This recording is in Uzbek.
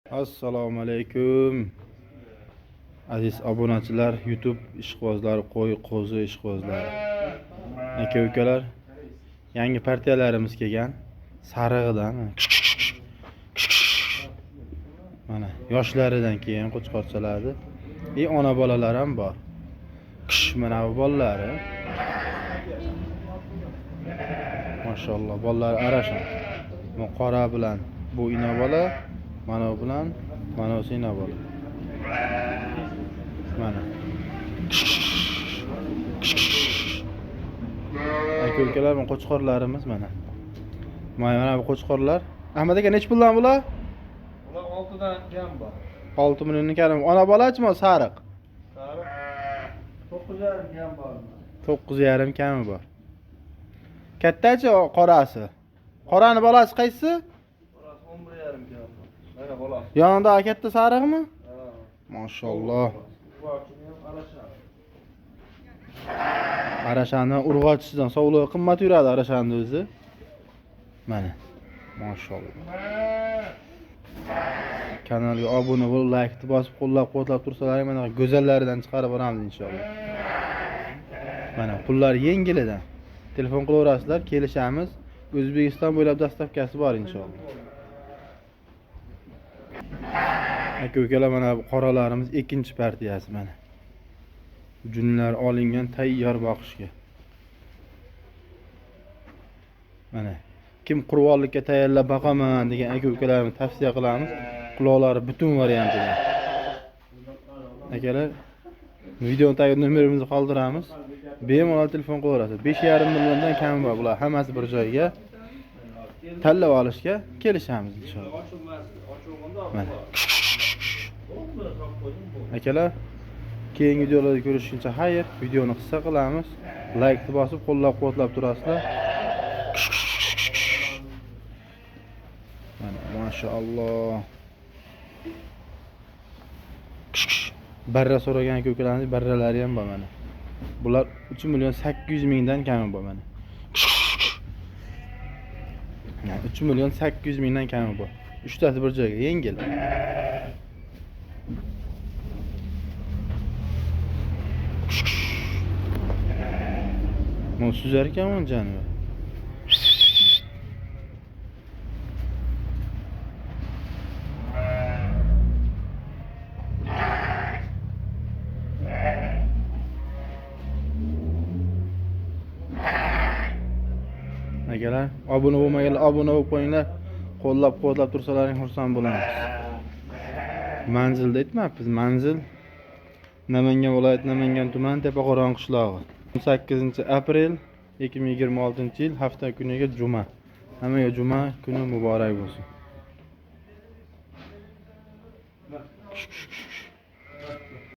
Assalomu alaykum. Aziz obunachilar, YouTube ishqibozlari, qo'y, qo'zi ishqibozlari. Aka-ukalar, yangi partiyalarimiz kelgan. Sarig'idan. Mana yoshlaridan keyin qo'chqorchalardi. Ona bolalar ham bor. Mana bu bolalari. Mashalloh, bolalar arashan. Bu qora bilan bu ina bola, mana bu bilan mana bu ina bola. Mana. Aka-ukalar, bu qo'chqorlarimiz mana. Mana bu qo'chqorlar. Ahmad aka, nech puldan bular? Ular 6 dan kam bor. 6 milliondan kam. Ona bolachimi, sariq? Sariq 9,5 kam bor. 9,5 kami bor. Kattachi qorasi. Qorani bolasi qaysi? Bolasi 11,5 kam bor. Mana bolasi. Yonida katta sariqmi? Ha. Mashalloh. Urg'ochini ham arashadi. Arashani urg'ochisidan sovlig'i qimmat yuradi arashani o'zi. Mana. Mashalloh. Kanalga obuna bo'lib, like bosib, qo'llab-quvvatlab tursalaring, mana go'zallaridan chiqarib boramiz inshaalloh. Mana pullar yengilidan. Telefon qilaverasizlar, kelishamiz. O'zbekiston bo'ylab dastavkasi bor inshaalloh. Aka-ukalar, mana bu qoralarimiz ikkinchi partiyasi mana. Junlar olingan tayyor boqishga. Mana kim qurbonlikka tayyorlab boqaman degan aka-ukalarni tavsiya qilamiz. Quloqlari butun variantida. Akalar, video tagida nomerimizni qoldiramiz. Bemalol telefon qilaverasiz. 5,5 milliondan kam bor bular. Hammasi bir joyga tanlab olishga kelishamiz inshaalloh. Mana. Akalar, keyingi videolarda ko'rishguncha xayr. Videoni qisqa qilamiz. Like bosib, qo'llab-quvvatlab turasizlar. Mana mashalloh. Barra so'ragan aka-ukalarimiz barralari ham bor mana. Bular 3,8 milliondan kami bor mana. 3,8 milliondan kami bor. 3 tasi bir joyga yengil. Mo suzar ekan o'n jonivar. Akalar, obuna bo'lmaganlar obuna bo'lib qo'yinglar. Qo'llab-quvvatlab tursalaring xursand bo'lamiz. Manzilda aytmayapmiz. Manzil Namangan viloyati Namangan tuman Tepaqo'rg'on qishlog'i. 18-aprel 2026-yil hafta kuniga juma. Hammaga juma kuni muborak bo'lsin.